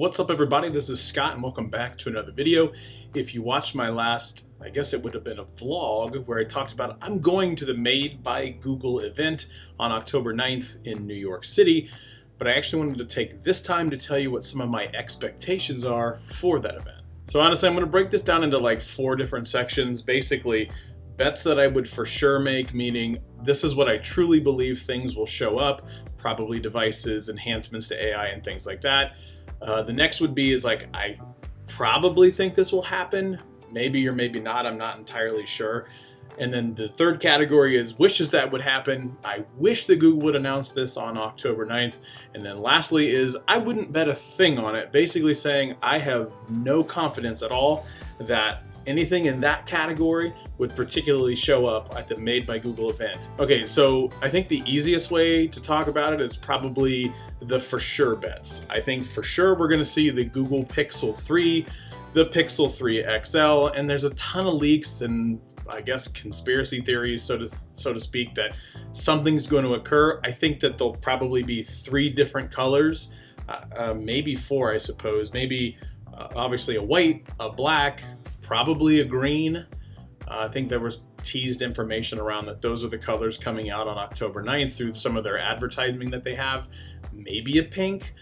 What's up everybody, this is Scott and welcome back to another video. If you watched my last, I guess it would have been a vlog where I talked about I'm going to the Made by Google event on October 9th in New York City, but I actually wanted to take this time to tell you what some of my expectations are for that event. So honestly, I'm going to break this down into like 4 different sections. Basically, bets that I would for sure make, meaning this is what I truly believe things will show up, probably devices, enhancements to AI and things like that. The next would be I probably think this will happen, maybe or maybe not, I'm not entirely sure. And then the third category is wishes that would happen. I wish that Google would announce this on October 9th. And then lastly is I wouldn't bet a thing on it, basically saying I have no confidence at all that anything in that category would particularly show up at the Made by Google event. Okay, so I think the easiest way to talk about it is probably the for sure bets. I think for sure we're gonna see the Google Pixel 3, the Pixel 3 XL, and there's a ton of leaks and I guess conspiracy theories, so to speak, that something's going to occur. I think that there'll probably be 3 different colors, maybe 4, I suppose. Maybe obviously a white, a black, probably a green. I think there was teased information around that those are the colors coming out on October 9th through some of their advertising that they have. Maybe a pink.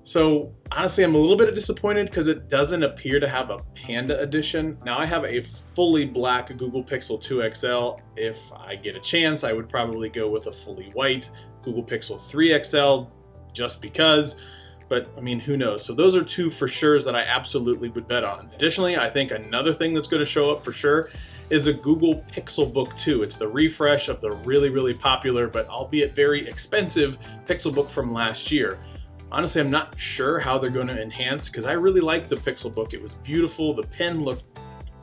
So honestly, I'm a little bit disappointed because it doesn't appear to have a Panda edition. Now I have a fully black Google Pixel 2 XL. If I get a chance, I would probably go with a fully white Google Pixel 3 XL just because. But I mean, who knows? So those are 2 for sures that I absolutely would bet on. Additionally, I think another thing that's going to show up for sure is a Google Pixelbook 2. It's the refresh of the really popular, but albeit very expensive Pixelbook from last year. Honestly, I'm not sure how they're going to enhance because I really liked the Pixelbook. It was beautiful. The pen looked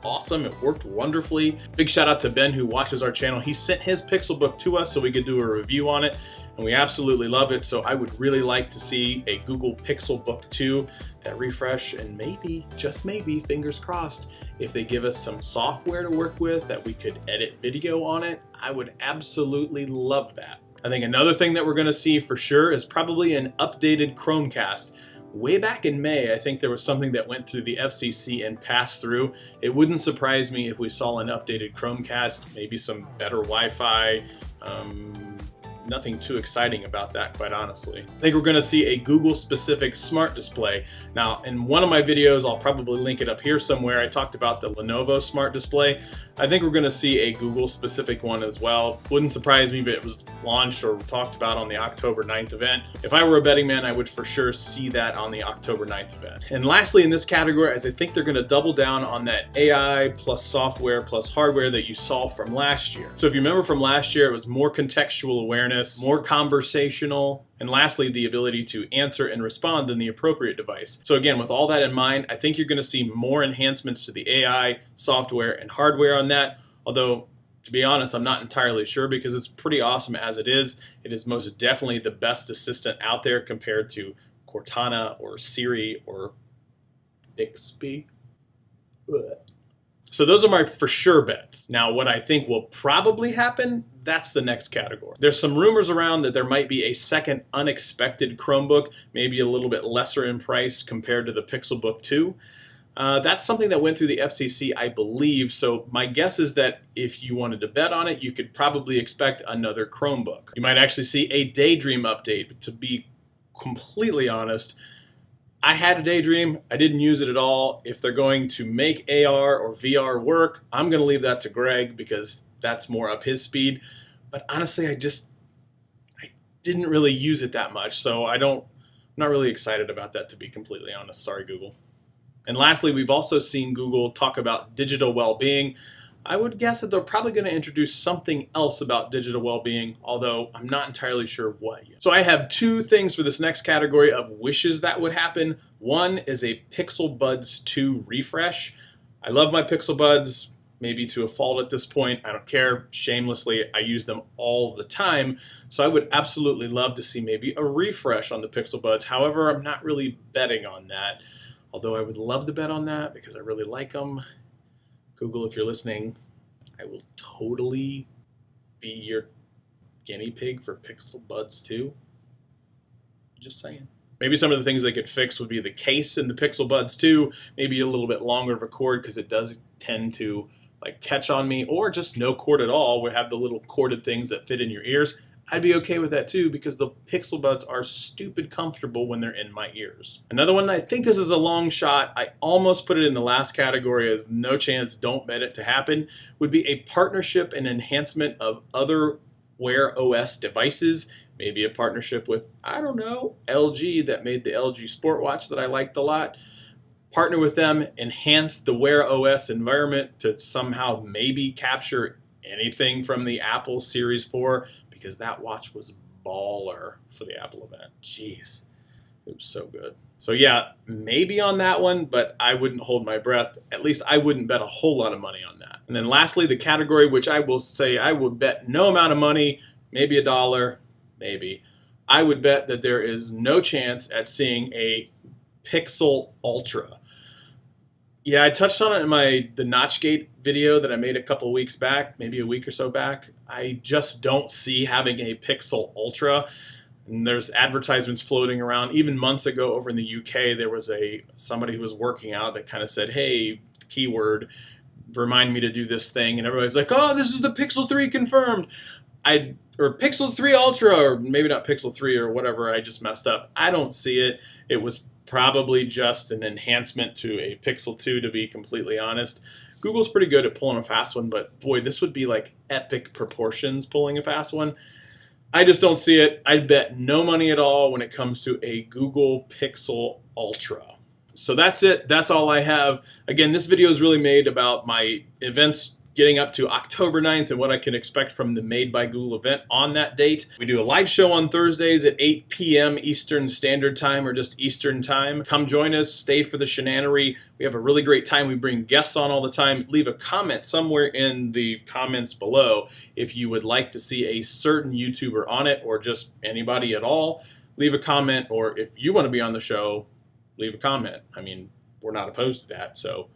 awesome. It worked wonderfully. Big shout out to Ben who watches our channel. He sent his Pixelbook to us so we could do a review on it, and we absolutely love it. So I would really like to see a Google Pixelbook 2 that refresh, and maybe, just maybe, fingers crossed, if they give us some software to work with that we could edit video on it, I would absolutely love that. I think another thing that we're going to see for sure is probably an updated Chromecast. Way back in May, I think there was something that went through the FCC and passed through. It wouldn't surprise me if we saw an updated Chromecast, maybe some better Wi-Fi. Nothing too exciting about that, quite honestly. I think we're going to see a Google-specific smart display. Now, in one of my videos, I'll probably link it up here somewhere, I talked about the Lenovo smart display. I think we're going to see a Google-specific one as well. Wouldn't surprise me if it was launched or talked about on the October 9th event. If I were a betting man, I would for sure see that on the October 9th event. And lastly, in this category, as I think they're going to double down on that AI plus software plus hardware that you saw from last year. So if you remember from last year, it was more contextual awareness, more conversational, and lastly, the ability to answer and respond in the appropriate device. So again, with all that in mind, I think you're going to see more enhancements to the AI, software, and hardware on that. Although, to be honest, I'm not entirely sure because it's pretty awesome as it is. It is most definitely the best assistant out there compared to Cortana or Siri or Bixby. Ugh. So those are my for sure bets. Now, what I think will probably happen, that's the next category. There's some rumors around that there might be a second unexpected Chromebook, maybe a little bit lesser in price compared to the Pixelbook 2. That's something that went through the FCC, I believe. So my guess is that if you wanted to bet on it, you could probably expect another Chromebook. You might actually see a Daydream update. To be completely honest, I had a Daydream, I didn't use it at all. If they're going to make AR or VR work, I'm gonna leave that to Greg because that's more up his speed. But honestly, I didn't really use it that much, so I'm not really excited about that, to be completely honest. Sorry, Google. And lastly, we've also seen Google talk about digital well-being. I would guess that they're probably going to introduce something else about digital well-being, although I'm not entirely sure what yet. So I have 2 things for this next category of wishes that would happen. One is a Pixelbuds 2 refresh. I love my Pixelbuds, maybe to a fault at this point. I don't care. Shamelessly, I use them all the time. So I would absolutely love to see maybe a refresh on the Pixelbuds. However, I'm not really betting on that, although I would love to bet on that because I really like them. Google, if you're listening, I will totally be your guinea pig for Pixelbuds 2. Just saying. Maybe some of the things they could fix would be the case in the Pixelbuds 2, maybe a little bit longer of a cord because it does tend to like catch on me, or just no cord at all. We have the little corded things that fit in your ears. I'd be okay with that too because the Pixelbuds are stupid comfortable when they're in my ears. Another one, I think this is a long shot, I almost put it in the last category as no chance, don't bet it to happen, would be a partnership and enhancement of other Wear OS devices. Maybe a partnership with, I don't know, LG that made the LG Sport Watch that I liked a lot. Partner with them, enhance the Wear OS environment to somehow maybe capture anything from the Apple Series 4, because that watch was baller for the Apple event. Jeez, it was so good. So yeah, maybe on that one, but I wouldn't hold my breath. At least I wouldn't bet a whole lot of money on that. And then lastly, the category which I will say I would bet no amount of money, maybe $1, maybe. I would bet that there is no chance at seeing a Pixel Ultra. Yeah, I touched on it in the Notchgate video that I made a couple weeks back, maybe a week or so back. I just don't see having a Pixel Ultra. And there's advertisements floating around. Even months ago over in the UK, there was somebody who was working out that kind of said, hey, keyword, remind me to do this thing. And everybody's like, oh, this is the Pixel 3 confirmed. Or Pixel 3 Ultra, or maybe not Pixel 3 or whatever, I just messed up. I don't see it. It was probably just an enhancement to a Pixel 2, to be completely honest. Google's pretty good at pulling a fast one, but boy, this would be like epic proportions pulling a fast one. I just don't see it. I'd bet no money at all when it comes to a Google Pixel Ultra. So that's it. That's all I have. Again, this video is really made about my events getting up to October 9th and what I can expect from the Made by Google event on that date. We do a live show on Thursdays at 8 p.m. Eastern Standard Time, or just Eastern Time. Come join us, stay for the shenanery. We have a really great time. We bring guests on all the time. Leave a comment somewhere in the comments below if you would like to see a certain YouTuber on it, or just anybody at all. Leave a comment, or if you want to be on the show, leave a comment. I mean, we're not opposed to that, so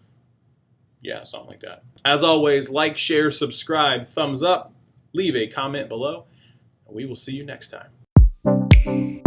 yeah, something like that. As always, like, share, subscribe, thumbs up, leave a comment below, and we will see you next time.